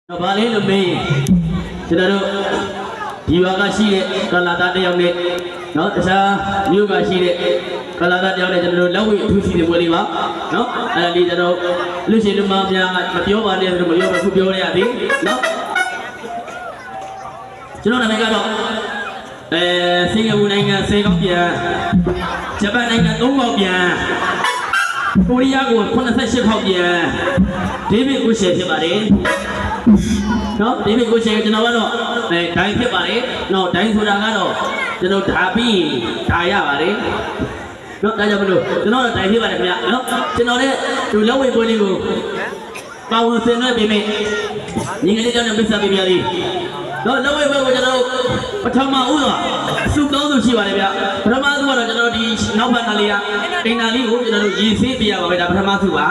ဘာလဲလို့မေးကျွန်တော်တို့ဒီဘာကရှိတဲ့ကလာသားတယောက်နဲ့နော်တခြားမြို့ကရှိတဲ့ကလာသားတယောက်နဲ့ကျွန်တော်တို့လက်ဝဲအထူးရှိတဲ့ပွဲလေးပါနော်အဲ့ဒါလေးကျွန်တော်လူရှင်လူမများကမပြောပါနဲ့ဆိုတော့မပြောဘူးခုပြောရရသည်နော်ကျွန်တော်နာမည်ကတော့စင်ကာပူနိုင်ငံ10ခေါက်ပြန်ဂျပန်နိုင်ငံ3ခေါက်ပြန်ကိုရီးယားကို88ခေါက်ပြန်ဒေးဗစ်ကိုရှယ်ဖြစ်ပါတယ်နော်ဒီမိကိုရှင်ကျွန်တော်ကတော့ဒိုင်းဖြစ်ပါတယ်နော်ဒိုင်းဆိုတာကတော့ကျွန်တော်ဓာပြီးဓာရပါတယ်နော်ဒါကြောင့်မလို့ကျွန်တော်ဒိုင်းဖြစ်ပါတယ်ခင်ဗျာနော်ကျွန်တော်လည်းဒီလက်ဝဲပွဲလေးကိုပါဝင်ဆင်နွှဲပေးမယ်ညီငယ်လေးကြောင့်ပြဿနာပြပြလေးနော်လက်ဝဲပွဲကိုကျွန်တော်ပထမဦးစွာစုကောင်းစုရှိပါတယ်ဗျပထမစုကတော့ကျွန်တော်ဒီနောက်ဘက်နာလေးကအိမ်နာလေးကိုကျွန်တော်တို့ရေဆေးပြရပါမယ်ဒါပထမစုပါ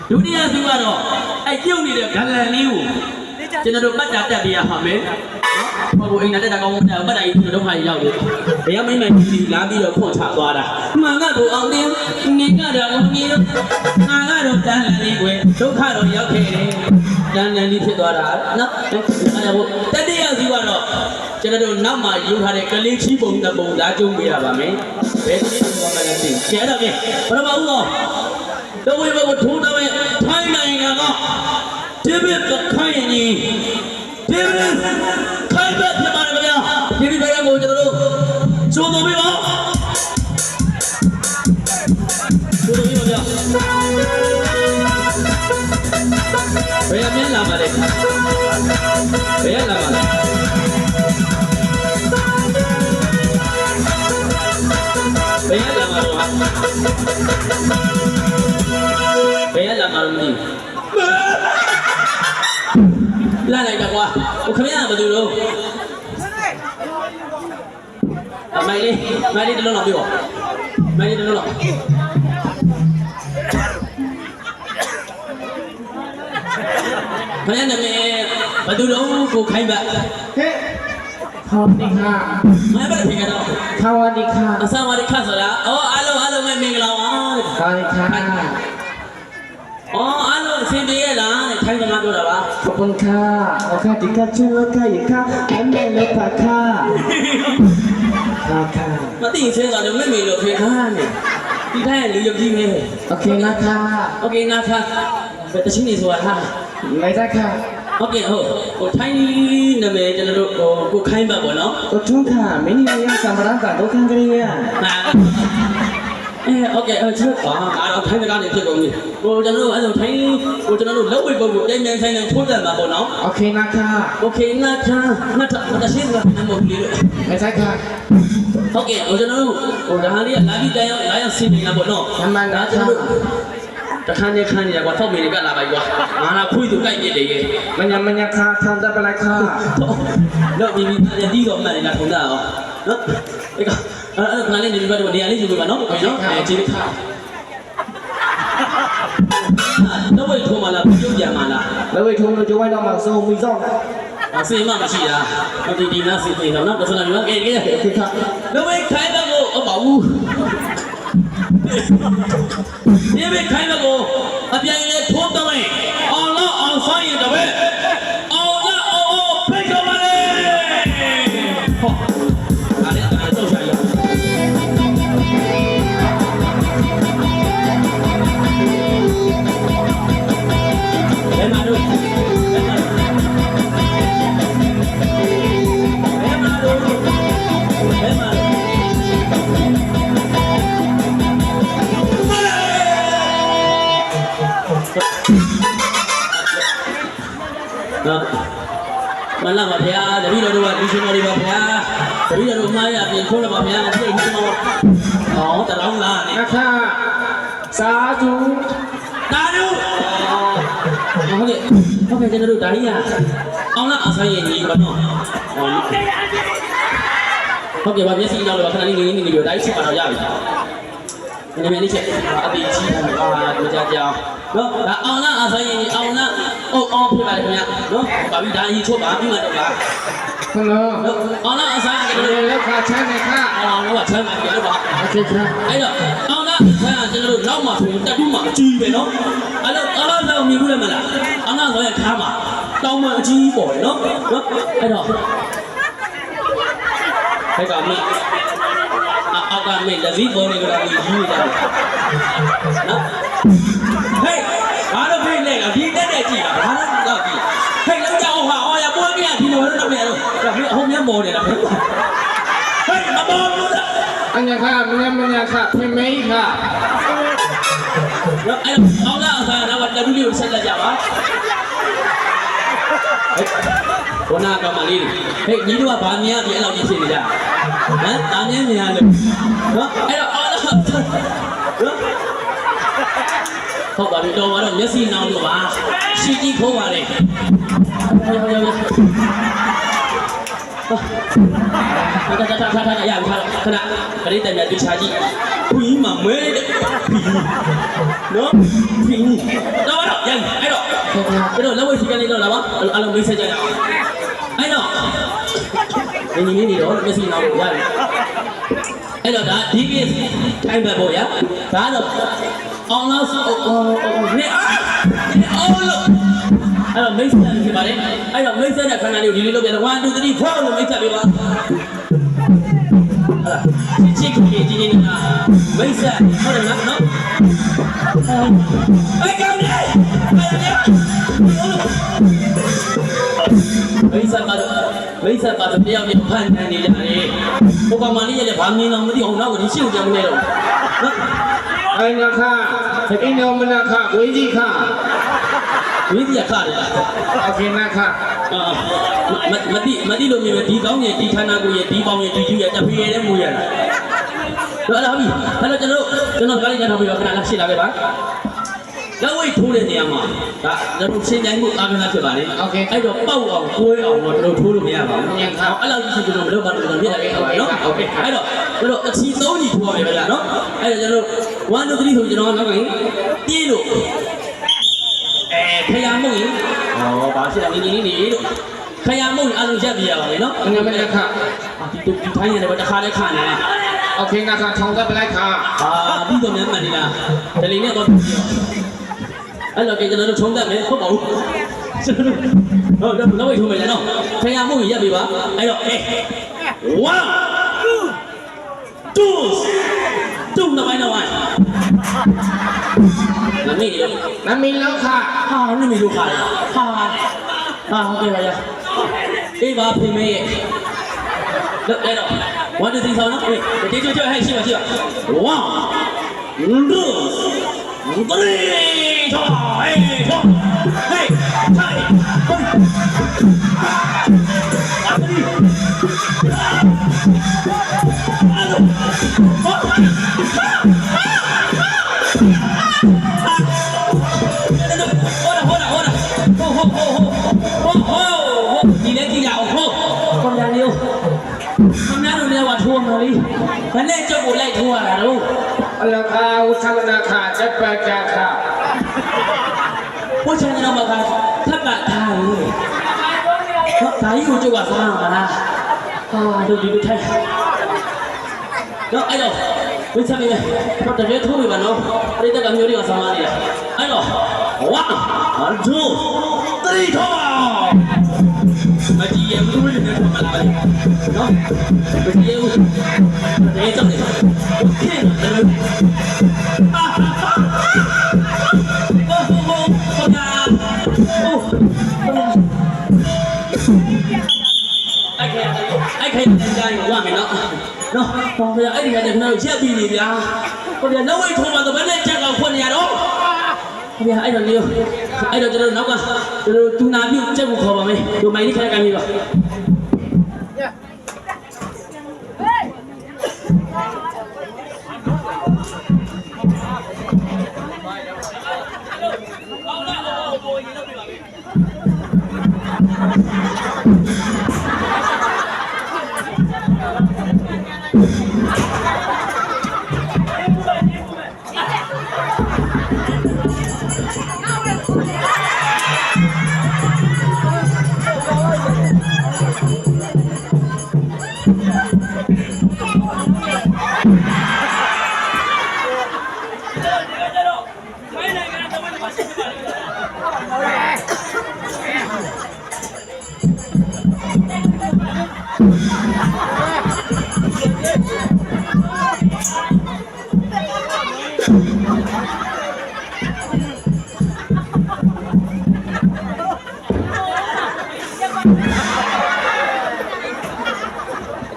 ဒုတိယစုကတော့အဲ့ပြုတ်နေတဲ့ဂလန်လေးကိုကျွန်တော်တို့မှတ်တာတက်ပြရပါမယ်နော်ဟိုအိမ်နဲ့တက်တာကောင်းမှတ်တာကြီးကျွန်တော်ဒုက္ခရောက်တယ်ဘယ်မိမ့်ဒီလာပြီးတော့ဖွင့်ချသွားတာမှန်ကတော့အောင်တင်းနေကတော့အောင်ကြီးတော့ငါကတော့တန်းလန်လေးကွယ်ဒုက္ခတော့ရောက်ခဲ့တယ်တန်းလန်လေးဖြစ်သွားတာနော်အဲ့ဟိုတတိယစုကတော့ကျွန်တော်တို့နောက်မှယူထားတဲ့ကလေးချီးပုံတပုံသားကျုံပေးရပါမယ်ဘယ်လိုလုပ်မှလည်းသိကျဲတော့ပြင်ဘယ်တော့မှဦးတော့တော့ဝေဘကိုထိုးတော့ထိုင်းနိုင်ငံကဒီဘက်ကခိုင်းရင်ဒီဘက်ခိုင်းဘက်ပြပါရခင်ဗျာဒီဘက်ကကိုကျွန်တော်တို့ကျိုးတော်ပြီပါကျိုးတော်ပြီပါဗျာဘယ်အမြင်လာပါလဲဘယ်လာပါလဲဘယ်လာပါတော့ဘယ်လာမှာလို့မသိဘူးလာလိုက်တော့ကွာဟိုခမရဘယ်သူတော့မိုင်းလေးတလုံးတော့ပြောမိုင်းလေးတလုံးတော့ခမရနာမည်ဘယ်သူတော့ကိုခိုင်းပါဟဲ့好的ค่ะမင်းဘာဖြစ်ကြတော့สวัสดีค่ะအဆဝရခဆိုတာအော်အားလုံးမင်္ဂလာပါสวัสดีค่ะအော်အားလုံးအဆင်ပြေရလားတဲ့ခိုင်းစကားပြောတာပါขอบคุณค่ะโอเคดิค่ะชื่อว่าค่ะอีกค่ะอันนี้เลยค่ะค่ะค่ะမသိရင်ချင်းကတော့မေလို့ဖေခါနေဒီတိုင်းလူရုပ်ကြီးပဲโอเคนะคะโอเคနာခါဘယ်တချင်းနေဆိုတာဟာไม่ได้ค่ะโอเคဟိုထိုင်းနာမည်ကျွန်တော်တို့ကိုခိုင်းပါပေါ့နော်ขอโทษค่ะไม่มีอะไรสำหรับการตัวข้างกันเนี่ยโอเคชื่อအားတော့ထိုင်းစကားနေဖြစ်ကုန်ပြီဟိုကျွန်တော်တို့အဲ့လိုထိုင်းဟိုကျွန်တော်တို့လက်ဝဲပုံကိုပြန်ပြန်ဆိုင်ဆိုင်ထိုးတယ်မှာပေါ့နော်โอเคนะคะโอเคနာခါငါတချင်းကမဟုတ်ဘူးလေไม่ใช่ค่ะโอเคဟိုကျွန်တော်တို့ဟိုဒါဟာလေးကလာပြီးတိုင်ရောက်လာရောက်ဆင်းနေတာပေါ့နော်မှန်ပါကျွန်တော်တို့တခါနေခန်းနေကွာထောက်မိနေကလာပါကွာငါလာခွေးသူကြိုက်နေတယ်ရဲ့မညာค่ะทำได้เป็นไรค่ะတော့ပြီးတီးတော့မှန်နေတာထုံးတာရောနော်အဲ့ခဏလေးနေပြီးတော့နေရာလေးယူပြပါနော်နော်ကျေးဇူးခါတော့ဝိထုံးမလားပြုတ်ပြန်မလားแล้วไปทุ่งเราจะไว้တော့မှာဆုံးပြီးတော့ဆေးမမရှိတာဒီနာစီသေးတော့နော်ဒါဆိုလည်းကဲဒီခါတော့ဝိခိုင်းတော့ကိုအပါဘူးဒီဘက်ခိုင်းတော့အပြိုင်နဲ့ထိုးတော့ရင်အောင်တော့အောင်ဆိုင်ရင်တပည့်အောင်လားအောင်ဖိတ်တော့ပါလေဟောဒါလည်းတော့ရှာရဘယ်မှာတော့မလာပါဗျာတပည့်တော်တို့ကဒီရှင်တော်တွေပါဗျာတပည့်တော်တို့မှားရပြင်ခိုးလာပါဗျာပြိတ်နေတော့ဟောတရောင်းလားနဲ့အခါစာသူတာတို့ဟုတ်ကဲ့ကျွန်တော်တို့ဒါကြီးရအောင်လားအဆိုင်ရင်ကြီးပါတော့ဟုတ်ကဲ့ပါမျက်စိရောက်တော့ခဏလေးငင်းနေပြီဒါကြီးချက်ပါတော့ရပြီနည်းနည်းလေးချက်အပီကြီးတာတို့ကြကြအောင်နော်ဒါအောင်လားအဆိုင်ရင်အောင်လားအောင်ဖြစ်ပါလေခင်ဗျာနော်ပါပြီဒါကြီးချုပ်ပါပြီးမှတော့ပါဟုတ်လားအောင်လားအဆိုင်ရင်လည်းခါချမ်းနေခါအောင်တော့ချမ်းပါပြီလို့ပါโอเคค่ะအဲ့တော့အောင် လားဆန်းကျွန်တော်တို့နောက်မှာဆိုရင်တက်တူးမှာအကြီးပဲနော်အဲ့တော့မြင်ဘူးလေမလားအငါဆိုရဲ့ခါမှာတောင်းမှအကြီးပေါ်တယ်နော်အဲ့တော့ဟဲ့ကောင်မအောက်ကမေးလက်စည်းပေါ်နေကြတာကြီးယူနေကြတယ်နော်ဟေးဘာလို့ဖိနေလဲဒီတက်ကြည့်တာဘာလို့တော့ကြည့်ဟေးလောက်ကြအောင်ဟာအော်ရပေါ်ပြဒီလိုတော့မရတော့ဟိုမျက်မော်နေတာဟေးမပေါ်ဘူးလား အညာခမညာခဖမေးခ အဲ့တော့အောက်လာအစားတော့တတူးလေးကိုဆက်လက်ကြပါဟိုနာကမလေးဟေးညီတို့ကဘာမြင်ရပြီအဲ့လောက်ကြီးဖြစ်နေကြဟမ်တာမြင်မြင်ရလို့နော်အဲ့တော့အောက်လာဟုတ်ပါပြီတော့မျက်စိနောင်လို့ပါရှီကြီးခိုးပါလေထားရပြီခဏပရိသတ်များတွေ့ချာကြည့်ခွေးမှမဲတဲ့နော်ခွေးတော့ရန်အဲ့တော့လက်ဝဲစီကနေတော့လာပါအလုံးမိတ်ဆက်ကြရအောင်အဲ့တော့ညီနေတော့မျက်စိနောင်လို့ရတယ်အဲ့တော့ဒါဒီကိထိုင်ပဲပေါ့ဗျာဒါတော့အောင်လားနေအော်လို့အဲ့တော့မိတ်ဆက်ဖြစ်ပါတယ်အဲ့တော့မိတ်ဆက်တဲ့ခန္ဓာလေးကိုဒီလိုလုပ်ပြတယ်1 2 3 4လို့မိတ်ဆက်ပေးပါချစ်ကြီးကြီးနေတာမိတ်ဆက်ဟုတ်တယ်နော်အဲ့ကောင်လေးမိတ်ဆက်ပါတော့တယောက်နဲ့ဖန်တန်နေကြတယ်ဟိုကောင်မလေးရဲ့ဘာမြင်တော့မသိအောင်နောက်ကိုဒီရှင်းကြမနေတော့နော် အညာခအိနောမနာခဝေကြီးခ ဝိဇ္ဇာခတယ် โอเคနာခ မတိလို့မြင်မယ်ဒီကောင်းရဲ့ဒီဌာနကိုရဲ့ဒီပေါင်းရဲ့ဒီယူရဲ့တဖေးရဲ့မူရတာတော့လာပြီအဲ့တော့ကျွန်တော်ကားလေးညထောင်ပြီးတော့ခဏလောက်ရှင်းလာခဲ့ပါလက်ဝိတ်ထိုးတဲ့နေရာမှာဒါကျွန်တော်ရှင်းတိုင်းမှုအာကနာဖြစ်ပါလေအဲ့တော့ပေါက်အောင်ကိုးအောင်တော့ကျွန်တော်ထိုးလို့မရပါဘူးအဲ့လောက်ကြီးကျွန်တော်မလုပ်ပါဘူးကျွန်တော်ပြတာခဲ့ပါနော်โอเคအဲ့တော့ကျွန်တော်အချီ3ကြီးထိုးရမယ်ဗျာနော်အဲ့တော့ကျွန်တော်1 2 3ဆိုကျွန်တော်နောက်ကပြေးလို့ခရမုံရင်ဘာဖြစ်လဲနေလို့ခရမုံရင်အလုံးရက်ပြရပါမယ်နော် အညာမညာခ ဒီထိုင်းရတယ်တခါလဲခါနေတယ် โอเคနာခထောင်းသက်ပလိုက်ခ ပြီးတော့မြန်မှန်နေလားဒလီနဲ့တော့အဲ့တော့ကျွန်တော်တို့ထုံးတတ်မယ်ဟုတ်ပါဘူးဟုတ်တော့လောက်ဝိတ်ထုံးမယ်လေနော်ခရမုံရင်ရက်ပြပါအဲ့တော့1 2 2နောက်ပိုင်းတော့နမီး နမီလောက်ခ ဟာနမီးလို့ခါတယ်ဟာဟုတ်ကဲ့ပါရအေးပါဖေမေရဲ့လောအဲ့တော့1 2 3ဆောင်နော်ဒီကြွဟဲ့ရှိပါ1 2 3 4 ဒီလက်ကြည့်ရအောင်ဟုတ်ကွန်ပျူတာလေးခင်ဗျားတို့လည်းထိုးမှာလေဘယ်နဲ့ကြောက်ကိုလိုက်ထိုးရတာတော့ အလခဝသမနာခချက်ပကြခ ဘုရားကျွန်တော်မှာထပ်ကထားလေဒါကြီးကိုကြောက်ကစားမှာလားဟာတို့ဒီလိုထိုက်တော့အဲ့တော့ဝိချမေတော့တကယ်ထိုးပြီပါနော်ပြိတ္တကမျိုးတွေကစားမနေတာအဲ့တော့1 2 3ထေားမကြည့်ရဘူးလို့လည်းပြောမှာလားနော်မကြည့်ရဘူးဒါကြောင့်လေခင်ဗျာအဲ့ခိုင်တိုင်းဝါမယ်နော်ဟောဗျာအဲ့ဒီကနေကျွန်တော်ရက်ပြီးနေဗျာဟောဗျာနောက်ဝိတ်ထုံးမှာတော့ဘယ်နဲ့ချက်ကခွင့်ရတော့ဟောဗျာအဲ့တော့ကျွန်တော်နောက်ကကျွန်တော်တူနာပြုတ်ချက်ကိုခေါ်ပါမယ်ဒီမိုင်းလေးခက်ကန်ပြီပါ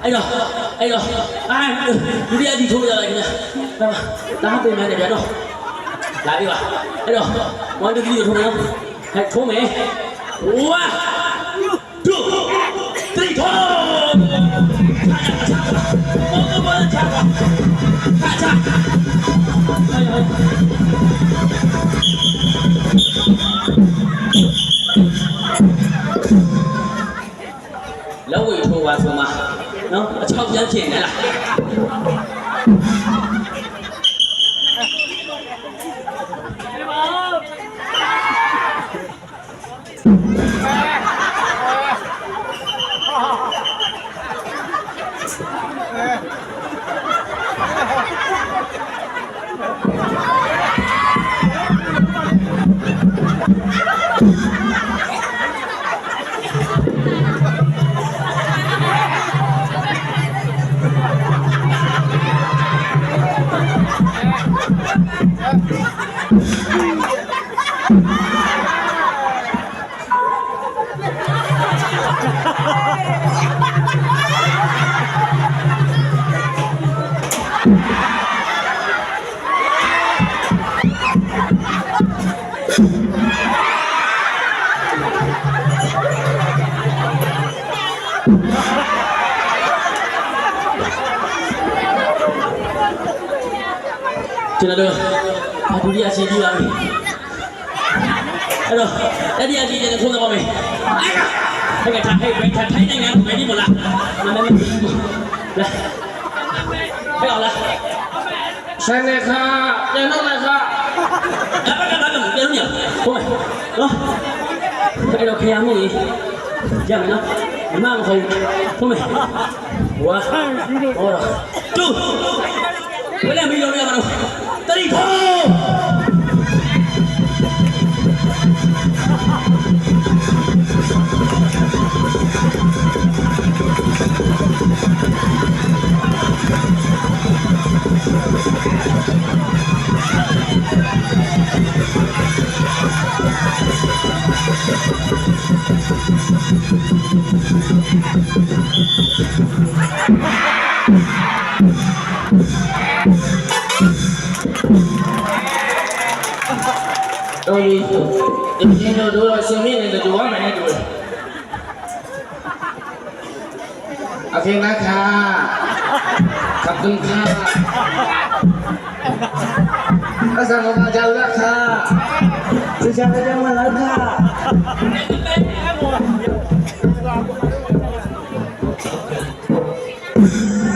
အဲ့တော့ဒုတိယကြီးထိုးရလိုက်ခင်ဗျာဒါမှပြင်မယ်ဗျာတော့လာပြီပါအဲ့တော့1 2 3ထိုးမယ်နော်ဟဲ့ထိုးမယ်1 2 3ထိုးဘောချာချာလောက်ဝေထိုးပါဆိုမှာနော်အချောက်ပြန်ဖြစ်နေလားကျွန်တော်တို့ဒုတိယအချိန်ကြည့်ပါမယ်အဲ့တော့တတိယအချိန်နဲ့ခုံးသွားမယ်အဲ့ကထိုင်နိုင်ငံကိုပဲဒီမလားမမလာဟဲ့အောင်လားဆိုင်နေခါပြန်တော့လိုက်ခါအဲ့ပြန်ရဟုတ်မယ်နော်အဲ့တော့ခရမ်းမကြီးရမယ်နော်မမမခေါ်ဟုတ်မယ်ဝါဟောတူဝယ်လာမီရောရမှာနော်တတိခေါ်တော်ပြီအင်းတို့ရှင်မင်းနဲ့တူဝမ်းမယ်နဲ့တူတယ်โอเคนะคะขอบคุณค่ะภาษาของอาจารย์ละค่ะสุชาติจะมาแล้วค่ะ